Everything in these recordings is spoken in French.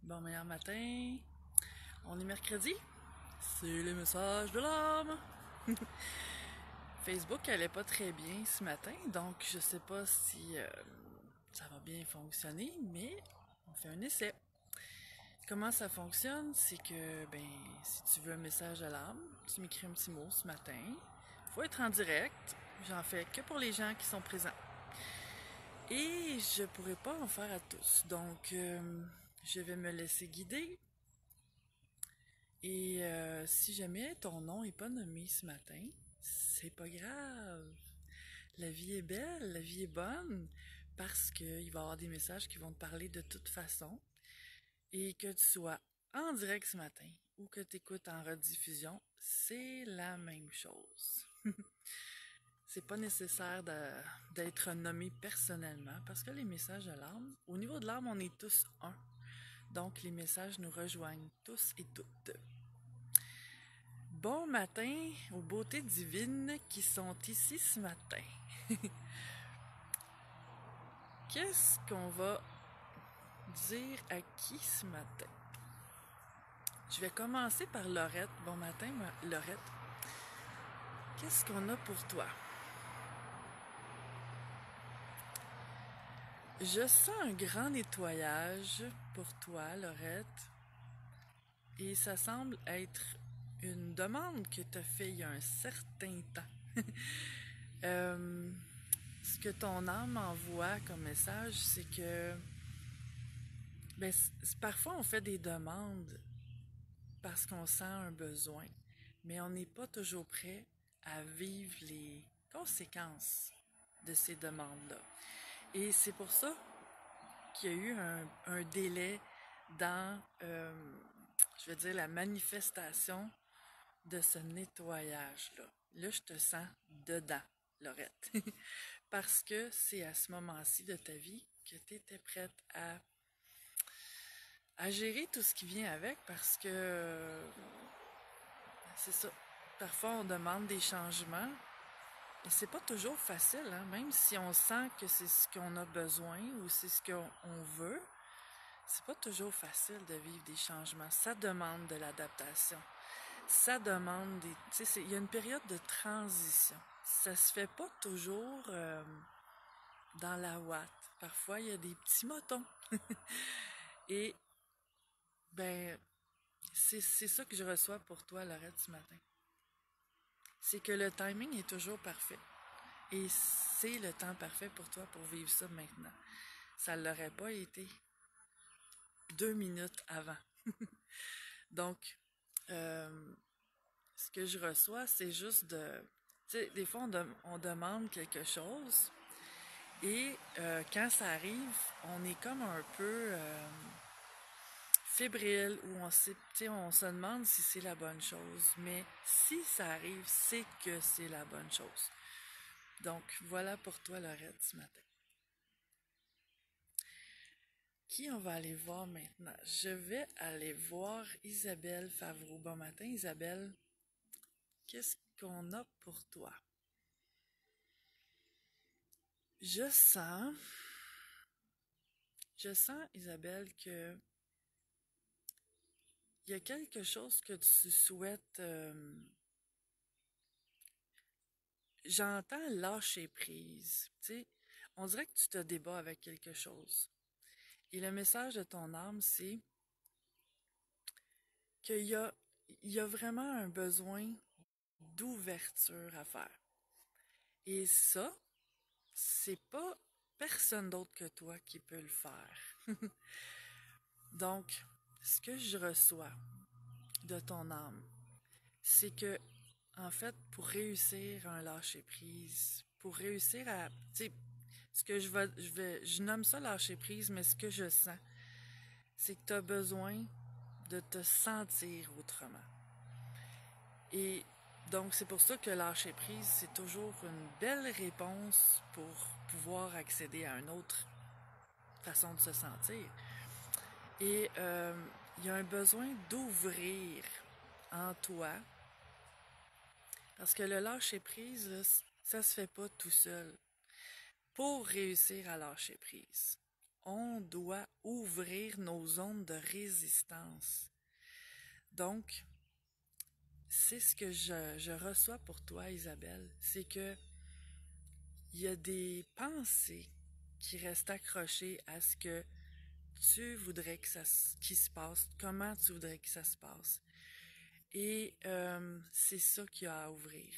Bon meilleur matin. On est mercredi. C'est les messages de l'âme. Facebook allait pas très bien ce matin, donc je sais pas si ça va bien fonctionner, mais on fait un essai. Comment ça fonctionne? C'est que, si tu veux un message de l'âme, tu m'écris un petit mot ce matin. Faut être en direct. J'en fais que pour les gens qui sont présents. Et je pourrais pas en faire à tous. Donc, je vais me laisser guider. Et si jamais ton nom est pas nommé ce matin, c'est pas grave. La vie est belle, la vie est bonne, parce qu'il va y avoir des messages qui vont te parler de toute façon. Et que tu sois en direct ce matin ou que tu écoutes en rediffusion, c'est la même chose. C'est pas nécessaire d'être nommé personnellement parce que les messages de l'âme, au niveau de l'âme, on est tous un. Donc les messages nous rejoignent tous et toutes. Bon matin aux beautés divines qui sont ici ce matin. Qu'est-ce qu'on va dire à qui ce matin? Je vais commencer par Laurette. Bon matin, Laurette. Qu'est-ce qu'on a pour toi? Je sens un grand nettoyage pour toi, Laurette. Et ça semble être une demande que tu as fait il y a un certain temps. Ce que ton âme envoie comme message, c'est que parfois on fait des demandes parce qu'on sent un besoin, mais on n'est pas toujours prêt à vivre les conséquences de ces demandes-là. Et c'est pour ça qu'il y a eu un délai dans, je veux dire, la manifestation de ce nettoyage-là. Là, je te sens dedans, Laurette. Parce que c'est à ce moment-ci de ta vie que tu étais prête à gérer tout ce qui vient avec parce que c'est ça. Parfois, on demande des changements et c'est pas toujours facile, hein? Même si on sent que c'est ce qu'on a besoin ou c'est ce qu'on veut, c'est pas toujours facile de vivre des changements. Ça demande de l'adaptation. Ça demande des... Tu sais, il y a une période de transition. Ça se fait pas toujours dans la ouate. Parfois, il y a des petits motons. Et, ben, c'est ça que je reçois pour toi, Laurette, ce matin. C'est que le timing est toujours parfait. Et c'est le temps parfait pour toi pour vivre ça maintenant. Ça ne l'aurait pas été 2 minutes avant. Donc, ce que je reçois, c'est juste de... Tu sais, des fois, on demande quelque chose et quand ça arrive, on est comme un peu fébrile ou on se demande si c'est la bonne chose. Mais si ça arrive, c'est que c'est la bonne chose. Donc, voilà pour toi, Laurette, ce matin. Qui on va aller voir maintenant? Je vais aller voir Isabelle Favreau. Bon matin, Isabelle. Qu'est-ce qu'on a pour toi? Je sens, Isabelle, que il y a quelque chose que tu souhaites. J'entends lâcher prise. Tu sais, on dirait que tu te débats avec quelque chose. Et le message de ton âme, c'est qu'il y a vraiment un besoin d'ouverture à faire. Et ça, c'est pas personne d'autre que toi qui peut le faire. Donc, ce que je reçois de ton âme, c'est que, en fait, pour réussir un lâcher-prise, pour réussir à, tu sais, ce que je nomme ça lâcher-prise, mais ce que je sens, c'est que tu as besoin de te sentir autrement. Et donc, c'est pour ça que lâcher prise, c'est toujours une belle réponse pour pouvoir accéder à une autre façon de se sentir. Et il y a un besoin d'ouvrir en toi, parce que le lâcher prise, là, ça se fait pas tout seul. Pour réussir à lâcher prise, on doit ouvrir nos zones de résistance. Donc, c'est ce que je reçois pour toi, Isabelle. C'est que il y a des pensées qui restent accrochées à ce que tu voudrais que qu'il se passe, comment tu voudrais que ça se passe. Et c'est ça qu'il y a à ouvrir,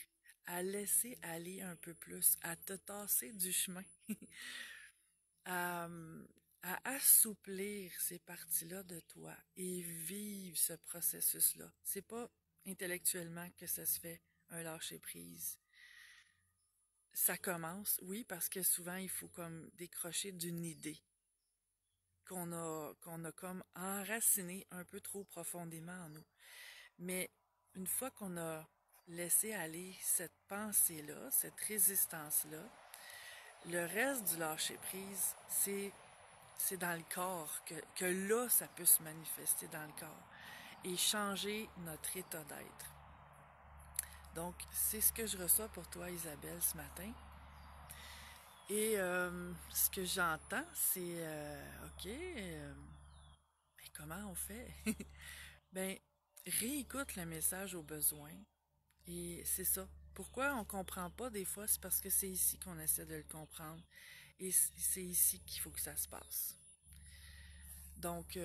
à laisser aller un peu plus, à te tasser du chemin, à, à assouplir ces parties-là de toi et vivre ce processus-là. C'est pas intellectuellement que ça se fait un lâcher-prise. Ça commence, oui, parce que souvent il faut comme décrocher d'une idée qu'on a comme enracinée un peu trop profondément en nous. Mais une fois qu'on a laissé aller cette pensée-là, cette résistance-là, le reste du lâcher-prise, c'est dans le corps, que là, ça peut se manifester dans le corps et changer notre état d'être. Donc, c'est ce que je reçois pour toi, Isabelle, ce matin. Et ce que j'entends, c'est, OK, mais comment on fait? Ben, réécoute le message au besoin. Et c'est ça. Pourquoi on comprend pas des fois, c'est parce que c'est ici qu'on essaie de le comprendre. Et c'est ici qu'il faut que ça se passe. Donc,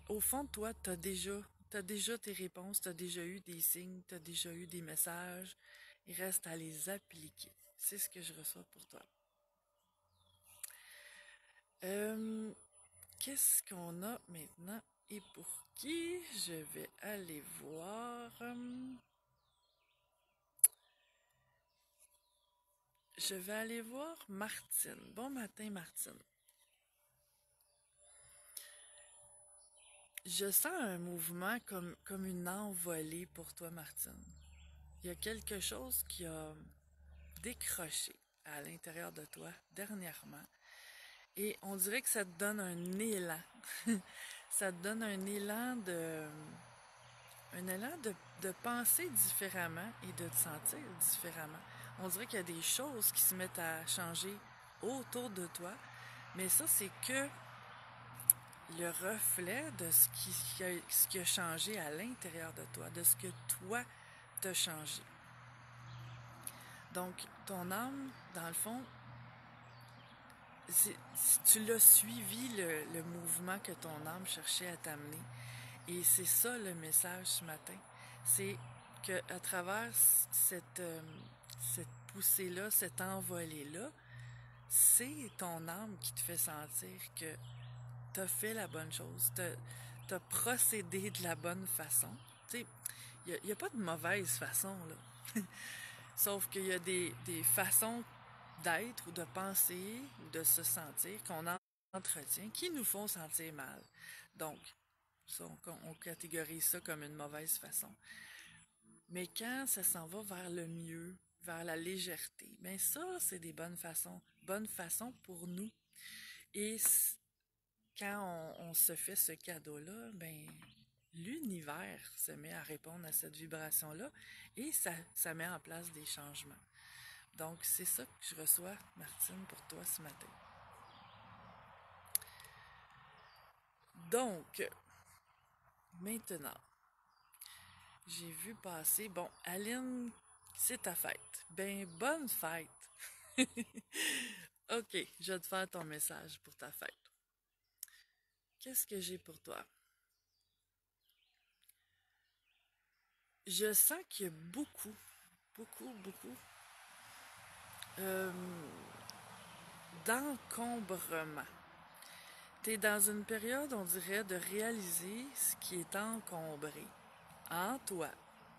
au fond de toi, t'as déjà tes réponses, t'as déjà eu des signes, t'as déjà eu des messages. Il reste à les appliquer. C'est ce que je reçois pour toi. Qu'est-ce qu'on a maintenant et pour qui? Je vais aller voir. Je vais aller voir Martine. Bon matin, Martine. Je sens un mouvement comme une envolée pour toi, Martine. Il y a quelque chose qui a décroché à l'intérieur de toi dernièrement. Et on dirait que ça te donne un élan. Ça te donne un élan de penser différemment et de te sentir différemment. On dirait qu'il y a des choses qui se mettent à changer autour de toi, mais ça, c'est que le reflet de ce qui a changé à l'intérieur de toi, de ce que toi t'as changé. Donc, ton âme, dans le fond, si tu l'as suivi le mouvement que ton âme cherchait à t'amener. Et c'est ça le message ce matin. C'est que à travers cette poussée-là, cette envolée-là, c'est ton âme qui te fait sentir que t'as fait la bonne chose, t'as procédé de la bonne façon. Tu sais, il n'y a pas de mauvaise façon, là. Sauf qu'il y a des façons d'être ou de penser ou de se sentir qu'on entretient qui nous font sentir mal. Donc, ça, on catégorise ça comme une mauvaise façon. Mais quand ça s'en va vers le mieux, vers la légèreté, bien ça, c'est des bonnes façons pour nous. Et quand on se fait ce cadeau-là, ben l'univers se met à répondre à cette vibration-là et ça met en place des changements. Donc, c'est ça que je reçois, Martine, pour toi ce matin. Donc, maintenant, j'ai vu passer, bon, Aline, c'est ta fête. Ben, bonne fête! OK, je vais te faire ton message pour ta fête. Qu'est-ce que j'ai pour toi? Je sens qu'il y a beaucoup euh, d'encombrement. Tu es dans une période, on dirait, de réaliser ce qui est encombré en toi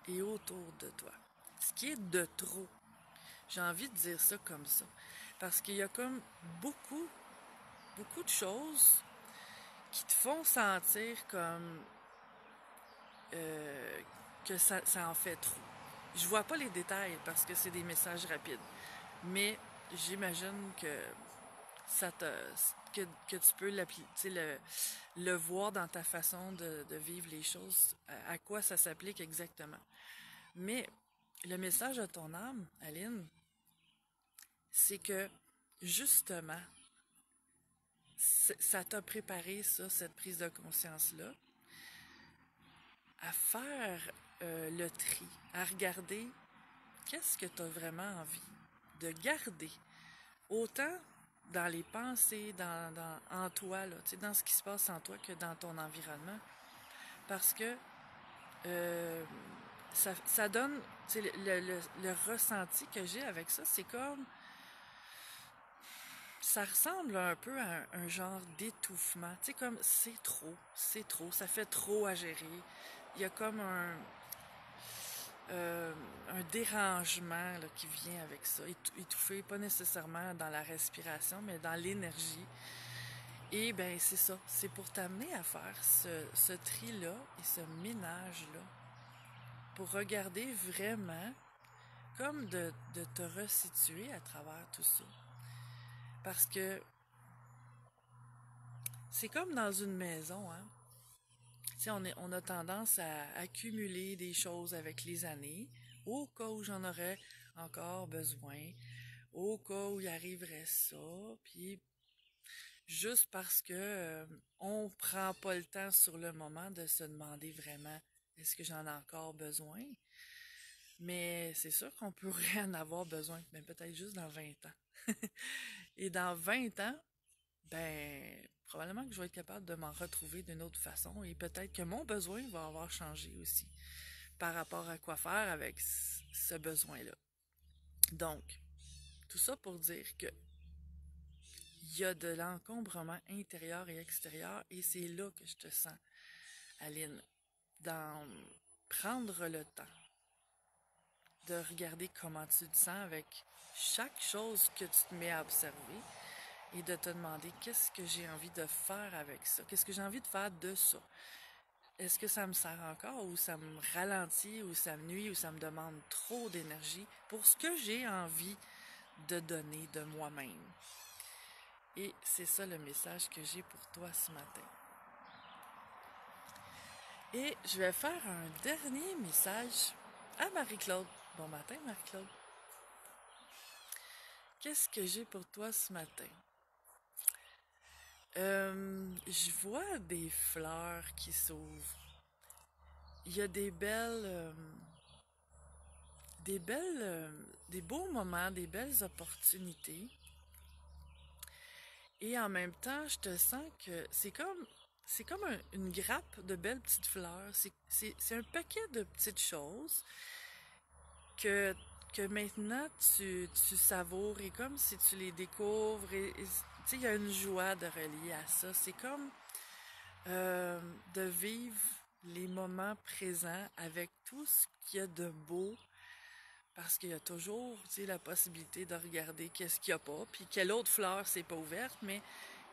et autour de toi. Ce qui est de trop. J'ai envie de dire ça comme ça. Parce qu'il y a comme beaucoup de choses qui te font sentir comme euh, que ça en fait trop. Je vois pas les détails parce que c'est des messages rapides. Mais j'imagine que ça te que tu peux le voir dans ta façon de vivre les choses, à quoi ça s'applique exactement. Mais le message de ton âme, Aline, c'est que justement, ça t'a préparé, ça, cette prise de conscience-là, à faire le tri, à regarder qu'est-ce que tu as vraiment envie de garder, autant dans les pensées, en toi, là, dans ce qui se passe en toi que dans ton environnement. Parce que euh, ça donne, le ressenti que j'ai avec ça, c'est comme, ça ressemble un peu à un genre d'étouffement. Tu sais, comme c'est trop, ça fait trop à gérer. Il y a comme un dérangement là, qui vient avec ça. Étouffé, pas nécessairement dans la respiration, mais dans l'énergie. Et ben c'est ça, c'est pour t'amener à faire ce tri-là et ce ménage-là. Pour regarder vraiment comme de te resituer à travers tout ça. Parce que c'est comme dans une maison, hein. Tu sais, on a tendance à accumuler des choses avec les années, au cas où j'en aurais encore besoin, au cas où il arriverait ça, puis juste parce que on prend pas le temps sur le moment de se demander vraiment est-ce que j'en ai encore besoin? Mais c'est sûr qu'on pourrait en avoir besoin, mais peut-être juste dans 20 ans. Et dans 20 ans, ben, probablement que je vais être capable de m'en retrouver d'une autre façon et peut-être que mon besoin va avoir changé aussi par rapport à quoi faire avec ce besoin-là. Donc, tout ça pour dire que il y a de l'encombrement intérieur et extérieur et c'est là que je te sens, Aline, dans prendre le temps de regarder comment tu te sens avec chaque chose que tu te mets à observer et de te demander qu'est-ce que j'ai envie de faire avec ça, qu'est-ce que j'ai envie de faire de ça. Est-ce que ça me sert encore ou ça me ralentit ou ça me nuit ou ça me demande trop d'énergie pour ce que j'ai envie de donner de moi-même. Et c'est ça le message que j'ai pour toi ce matin. Et je vais faire un dernier message à Marie-Claude. Bon matin, Marie-Claude. Qu'est-ce que j'ai pour toi ce matin? Je vois des fleurs qui s'ouvrent. Il y a des beaux moments, des belles opportunités. Et en même temps, je te sens que c'est comme une grappe de belles petites fleurs. C'est un paquet de petites choses que, que maintenant tu savoures et comme si tu les découvres. Et tu sais, il y a une joie de relier à ça. C'est comme de vivre les moments présents avec tout ce qu'il y a de beau. Parce qu'il y a toujours, tu sais, la possibilité de regarder qu'est-ce qu'il n'y a pas, puis quelle autre fleur c'est pas ouverte, mais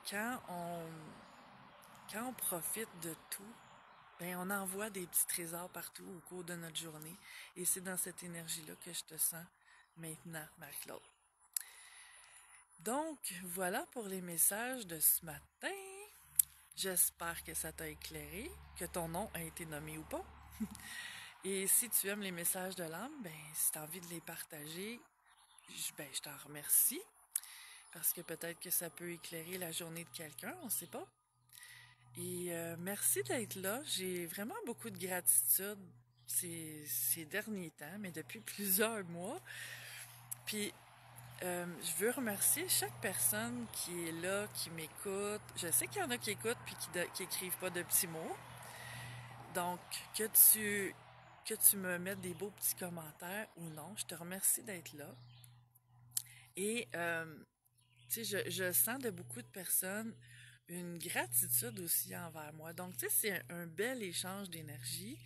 quand on, quand on profite de tout, ben on envoie des petits trésors partout au cours de notre journée. Et c'est dans cette énergie-là que je te sens maintenant, Marie-Claude. Donc, voilà pour les messages de ce matin. J'espère que ça t'a éclairé, que ton nom a été nommé ou pas. Et si tu aimes les messages de l'âme, ben si tu as envie de les partager, je t'en remercie. Parce que peut-être que ça peut éclairer la journée de quelqu'un, on ne sait pas. Et merci d'être là. J'ai vraiment beaucoup de gratitude ces derniers temps, mais depuis plusieurs mois. Puis, je veux remercier chaque personne qui est là, qui m'écoute. Je sais qu'il y en a qui écoutent puis qui écrivent pas de petits mots. Donc, que tu me mettes des beaux petits commentaires ou non, je te remercie d'être là. Et, tu sais, je sens de beaucoup de personnes une gratitude aussi envers moi. Donc, tu sais, c'est un bel échange d'énergie.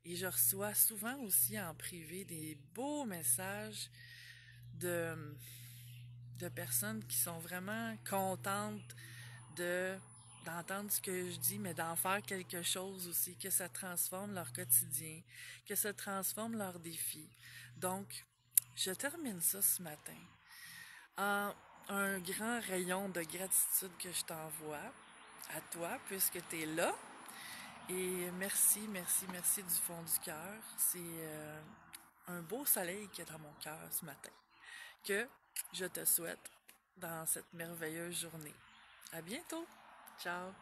Et je reçois souvent aussi en privé des beaux messages de, de personnes qui sont vraiment contentes d'entendre ce que je dis, mais d'en faire quelque chose aussi, que ça transforme leur quotidien, que ça transforme leurs défis. Donc, je termine ça ce matin en un grand rayon de gratitude que je t'envoie à toi, puisque tu es là. Et merci, merci, merci du fond du cœur. C'est un beau soleil qui est dans mon cœur ce matin, que je te souhaite dans cette merveilleuse journée. À bientôt. Ciao.